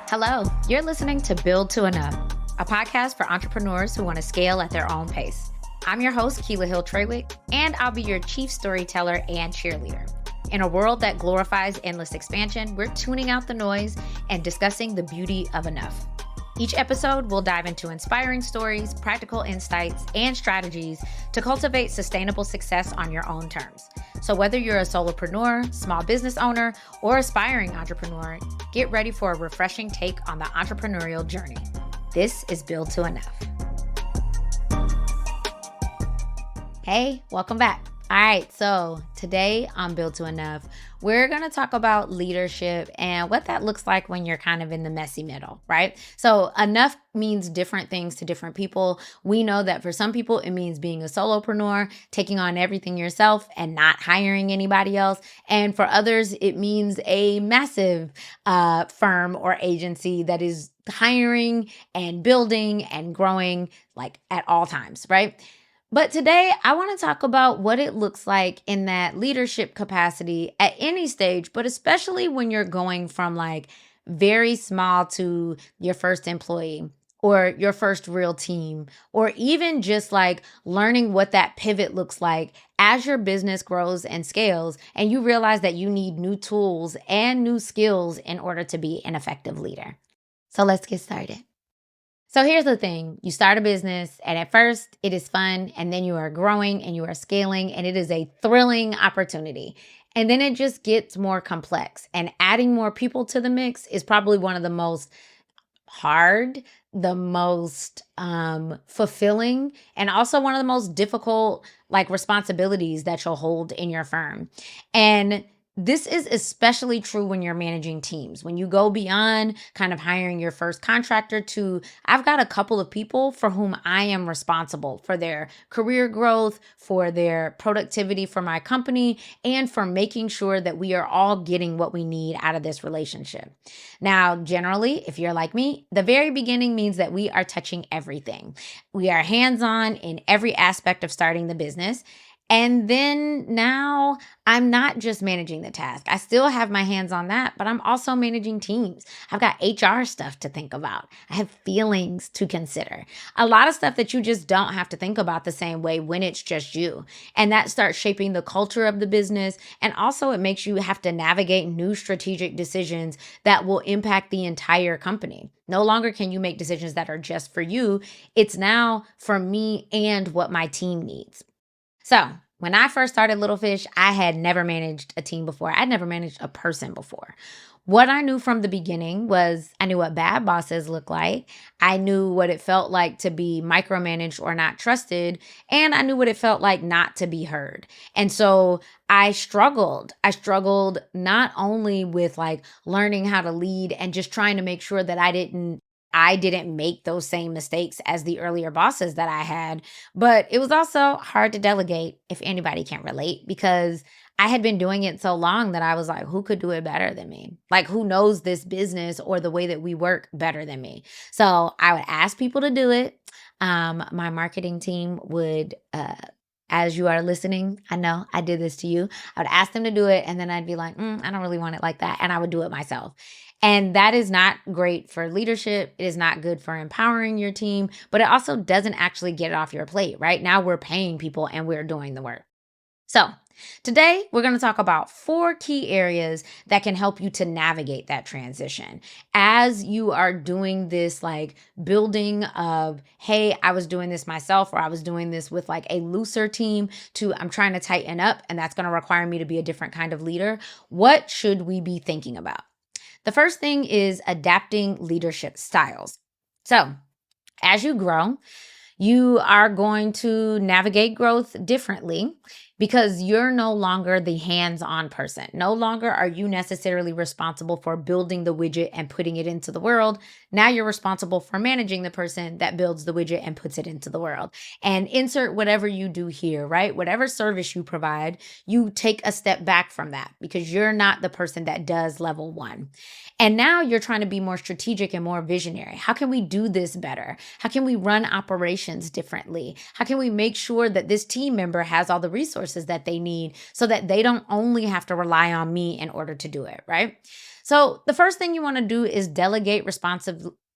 Hello, you're listening to Build to Enough, a podcast for entrepreneurs who want to scale at their own pace. I'm your host, Keila Hill-Trawick, and I'll be your chief storyteller and cheerleader. In a world that glorifies endless expansion, we're tuning out the noise and discussing the beauty of enough. Each episode, we'll dive into inspiring stories, practical insights, and strategies to cultivate sustainable success on your own terms. So whether you're a solopreneur, small business owner, or aspiring entrepreneur, get ready for a refreshing take on the entrepreneurial journey. This is Build to Enough. Hey, welcome back. All right, so today on Build to Enough, we're going to talk about leadership and what that looks like when you're kind of in the messy middle, right? So enough means different things to different people. We know that for some people, it means being a solopreneur, taking on everything yourself and not hiring anybody else. And for others, it means a massive firm or agency that is hiring and building and growing like at all times, right? But today, I want to talk about what it looks like in that leadership capacity at any stage, but especially when you're going from like very small to your first employee or your first real team, or even just like learning what that pivot looks like as your business grows and scales, and you realize that you need new tools and new skills in order to be an effective leader. So let's get started. So here's the thing. You start a business and at first it is fun, and then you are growing and you are scaling, and it is a thrilling opportunity. And then it just gets more complex, and adding more people to the mix is probably one of the most hard, the most fulfilling, and also one of the most difficult like responsibilities that you'll hold in your firm. And this is especially true when you're managing teams. When you go beyond kind of hiring your first contractor to, I've got a couple of people for whom I am responsible for their career growth, for their productivity for my company, and for making sure that we are all getting what we need out of this relationship. Now, generally, if you're like me, the very beginning means that we are touching everything. We are hands-on in every aspect of starting the business. And then now I'm not just managing the task. I still have my hands on that, but I'm also managing teams. I've got HR stuff to think about. I have feelings to consider. A lot of stuff that you just don't have to think about the same way when it's just you. And that starts shaping the culture of the business. And also it makes you have to navigate new strategic decisions that will impact the entire company. No longer can you make decisions that are just for you. It's now for me and what my team needs. So when I first started Little Fish, I had never managed a team before. I'd never managed a person before. What I knew from the beginning was I knew what bad bosses look like. I knew what it felt like to be micromanaged or not trusted. And I knew what it felt like not to be heard. And so I struggled. I struggled not only with like learning how to lead and just trying to make sure that I didn't make those same mistakes as the earlier bosses that I had. But it was also hard to delegate, if anybody can relate, because I had been doing it so long that I was like, who could do it better than me? Like, who knows this business or the way that we work better than me? So I would ask people to do it. My marketing team would, as you are listening, I know I did this to you. I would ask them to do it, and then I'd be like, I don't really want it like that. And I would do it myself. And that is not great for leadership. It is not good for empowering your team, but it also doesn't actually get it off your plate, right? Now we're paying people and we're doing the work. So today we're going to talk about 4 key areas that can help you to navigate that transition as you are doing this like building of, hey, I was doing this myself, or I was doing this with like a looser team, to I'm trying to tighten up, and that's going to require me to be a different kind of leader. What should we be thinking about? The first thing is adapting leadership styles. So as you grow, you are going to navigate growth differently because you're no longer the hands-on person. No longer are you necessarily responsible for building the widget and putting it into the world. Now you're responsible for managing the person that builds the widget and puts it into the world. And insert whatever you do here, right? Whatever service you provide, you take a step back from that because you're not the person that does level 1. And now you're trying to be more strategic and more visionary. How can we do this better? How can we run operations differently? How can we make sure that this team member has all the resources resources that they need so that they don't only have to rely on me in order to do it, right? So the first thing you want to do is delegate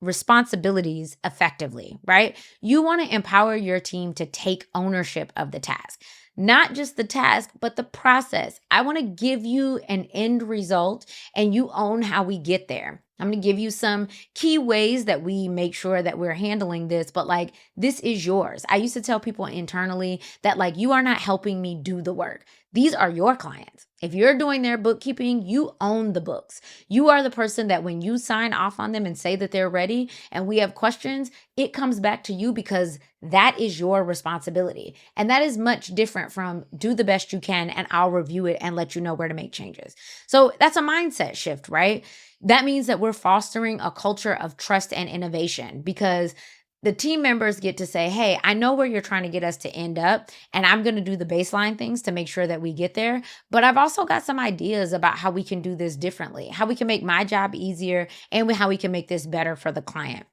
responsibilities effectively, right? You want to empower your team to take ownership of the task. Not just the task, but the process. I want to give you an end result and you own how we get there. I'm going to give you some key ways that we make sure that we're handling this, but like this is yours. I used to tell people internally that like you are not helping me do the work. These are your clients. If you're doing their bookkeeping, you own the books. You are the person that when you sign off on them and say that they're ready and we have questions, it comes back to you because that is your responsibility. And that is much different from do the best you can and I'll review it and let you know where to make changes. So that's a mindset shift, right? That means that we're fostering a culture of trust and innovation because the team members get to say, hey, I know where you're trying to get us to end up, and I'm going to do the baseline things to make sure that we get there. But I've also got some ideas about how we can do this differently, how we can make my job easier, and how we can make this better for the client.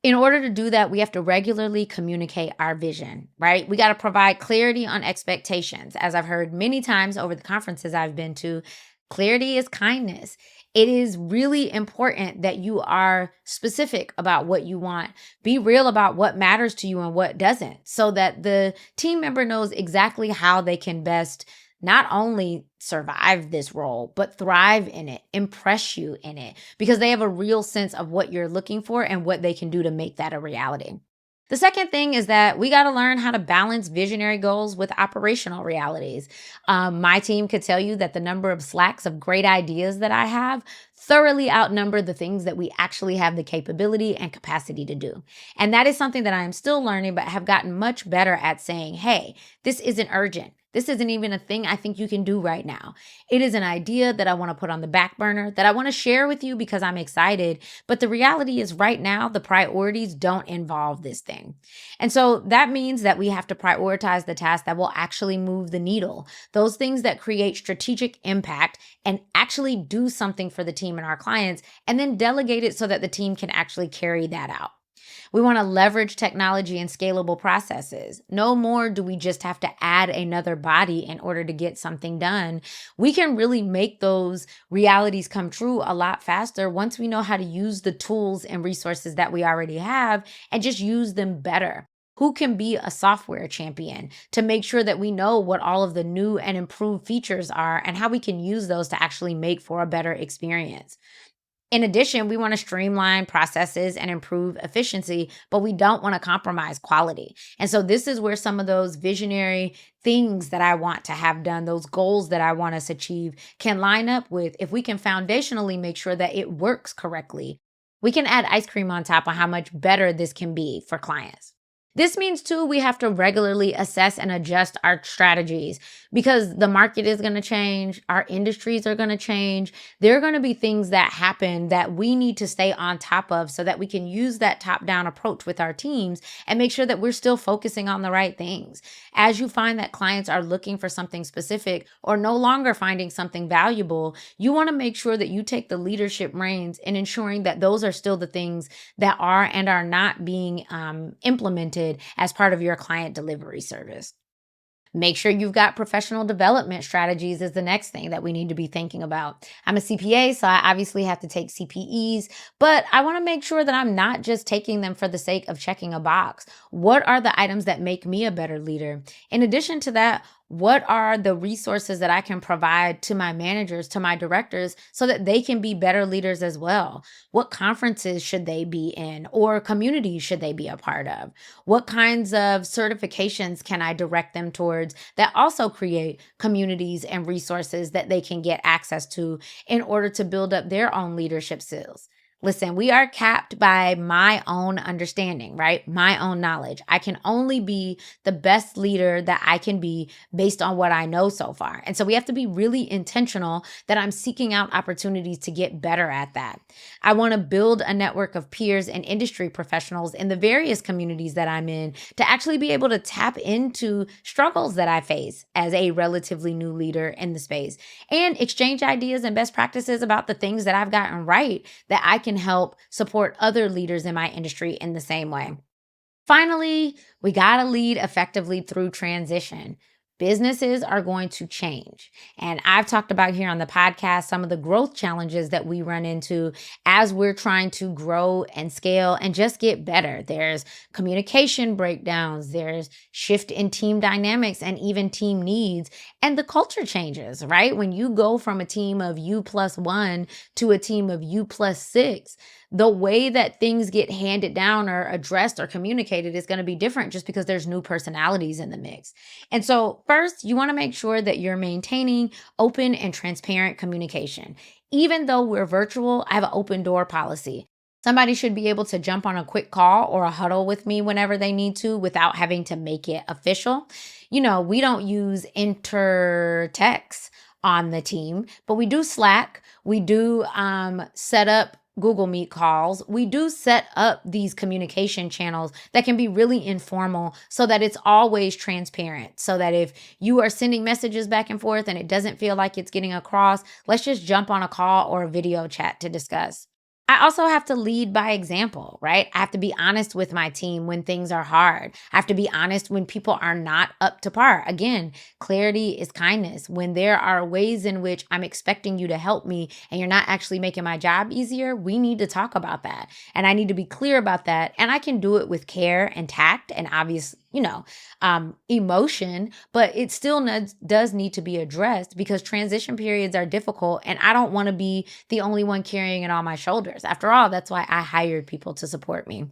In order to do that, we have to regularly communicate our vision, right? We got to provide clarity on expectations. As I've heard many times over the conferences I've been to, clarity is kindness. It is really important that you are specific about what you want. Be real about what matters to you and what doesn't, so that the team member knows exactly how they can best not only survive this role, but thrive in it, impress you in it, because they have a real sense of what you're looking for and what they can do to make that a reality. The second thing is that we got to learn how to balance visionary goals with operational realities. My team could tell you that the number of slacks of great ideas that I have thoroughly outnumber the things that we actually have the capability and capacity to do. And that is something that I am still learning, but have gotten much better at saying, hey, this isn't urgent. This isn't even a thing I think you can do right now. It is an idea that I want to put on the back burner that I want to share with you because I'm excited. But the reality is right now, the priorities don't involve this thing. And so that means that we have to prioritize the tasks that will actually move the needle, those things that create strategic impact and actually do something for the team and our clients, and then delegate it so that the team can actually carry that out. We want to leverage technology and scalable processes. No more do we just have to add another body in order to get something done. We can really make those realities come true a lot faster once we know how to use the tools and resources that we already have and just use them better. Who can be a software champion to make sure that we know what all of the new and improved features are and how we can use those to actually make for a better experience? In addition, we want to streamline processes and improve efficiency, but we don't want to compromise quality. And so this is where some of those visionary things that I want to have done, those goals that I want us to achieve can line up with if we can foundationally make sure that it works correctly. We can add ice cream on top on how much better this can be for clients. This means too, we have to regularly assess and adjust our strategies because the market is going to change. Our industries are going to change. There are going to be things that happen that we need to stay on top of so that we can use that top down approach with our teams and make sure that we're still focusing on the right things. As you find that clients are looking for something specific or no longer finding something valuable, you want to make sure that you take the leadership reins in ensuring that those are still the things that are and are not being implemented as part of your client delivery service. Make sure you've got professional development strategies is the next thing that we need to be thinking about. I'm a CPA, so I obviously have to take CPEs, but I want to make sure that I'm not just taking them for the sake of checking a box. What are the items that make me a better leader? In addition to that, what are the resources that I can provide to my managers, to my directors, so that they can be better leaders as well? What conferences should they be in or communities should they be a part of? What kinds of certifications can I direct them towards that also create communities and resources that they can get access to in order to build up their own leadership skills? Listen, we are capped by my own understanding, right? My own knowledge. I can only be the best leader that I can be based on what I know so far. And so we have to be really intentional that I'm seeking out opportunities to get better at that. I want to build a network of peers and industry professionals in the various communities that I'm in to actually be able to tap into struggles that I face as a relatively new leader in the space and exchange ideas and best practices about the things that I've gotten right that I can help support other leaders in my industry in the same way. Finally, we got to lead effectively through transition. Businesses are going to change. And I've talked about here on the podcast some of the growth challenges that we run into as we're trying to grow and scale and just get better. There's communication breakdowns, there's shift in team dynamics and even team needs, and the culture changes, right? When you go from a team of you plus one to a team of you plus six, the way that things get handed down or addressed or communicated is going to be different just because there's new personalities in the mix. And so, first, you want to make sure that you're maintaining open and transparent communication. Even though we're virtual, I have an open door policy. Somebody should be able to jump on a quick call or a huddle with me whenever they need to without having to make it official. We don't use intertext on the team, but we do Slack. We do set up Google Meet calls. We do set up these communication channels that can be really informal so that it's always transparent. So that if you are sending messages back and forth and it doesn't feel like it's getting across, let's just jump on a call or a video chat to discuss. I also have to lead by example, right? I have to be honest with my team when things are hard. I have to be honest when people are not up to par. Again, clarity is kindness. When there are ways in which I'm expecting you to help me and you're not actually making my job easier, we need to talk about that. And I need to be clear about that. And I can do it with care and tact and obvious, emotion, but it still does need to be addressed because transition periods are difficult and I don't want to be the only one carrying it on my shoulders. After all, that's why I hired people to support me.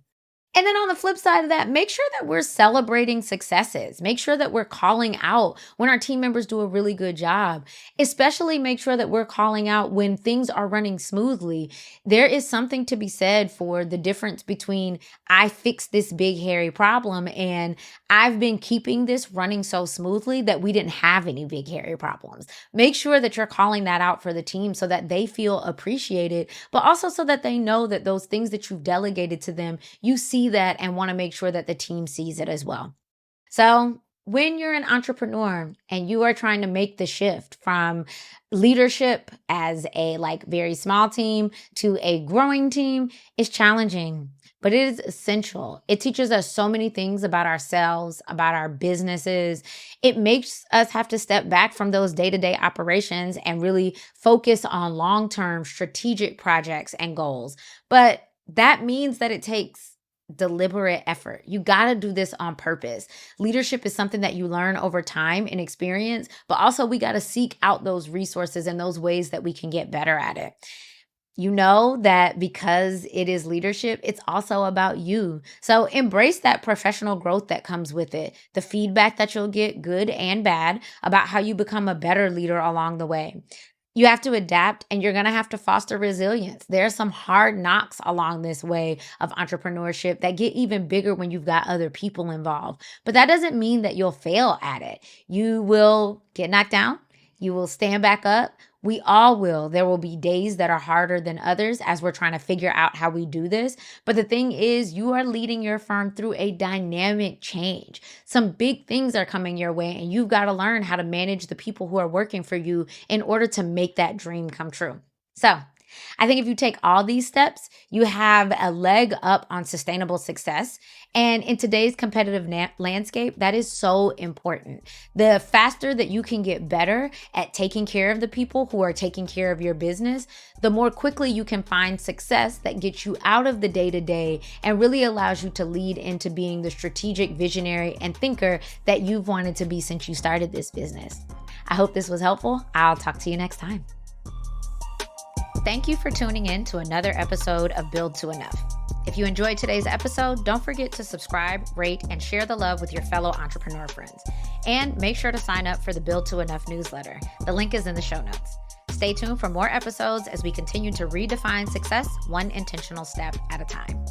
And then on the flip side of that, make sure that we're celebrating successes. Make sure that we're calling out when our team members do a really good job. Especially make sure that we're calling out when things are running smoothly. There is something to be said for the difference between I fixed this big, hairy problem and I've been keeping this running so smoothly that we didn't have any big, hairy problems. Make sure that you're calling that out for the team so that they feel appreciated, but also so that they know that those things that you've delegated to them, you see that and want to make sure that the team sees it as well. So, when you're an entrepreneur and you are trying to make the shift from leadership as a very small team to a growing team, it's challenging, but it is essential. It teaches us so many things about ourselves, about our businesses. It makes us have to step back from those day-to-day operations and really focus on long-term strategic projects and goals. But that means that it takes deliberate effort. You got to do this on purpose. Leadership is something that you learn over time and experience, but also we got to seek out those resources and those ways that we can get better at it. You know that because it is leadership, it's also about you. So embrace that professional growth that comes with it, the feedback that you'll get, good and bad, about how you become a better leader along the way. You have to adapt and you're going to have to foster resilience. There are some hard knocks along this way of entrepreneurship that get even bigger when you've got other people involved. But that doesn't mean that you'll fail at it. You will get knocked down. You will stand back up. We all will. There will be days that are harder than others as we're trying to figure out how we do this. But the thing is, you are leading your firm through a dynamic change. Some big things are coming your way, and you've got to learn how to manage the people who are working for you in order to make that dream come true. So, I think if you take all these steps, you have a leg up on sustainable success. And in today's competitive landscape, that is so important. The faster that you can get better at taking care of the people who are taking care of your business, the more quickly you can find success that gets you out of the day-to-day and really allows you to lead into being the strategic visionary and thinker that you've wanted to be since you started this business. I hope this was helpful. I'll talk to you next time. Thank you for tuning in to another episode of Build to Enough. If you enjoyed today's episode, don't forget to subscribe, rate, and share the love with your fellow entrepreneur friends. And make sure to sign up for the Build to Enough newsletter. The link is in the show notes. Stay tuned for more episodes as we continue to redefine success one intentional step at a time.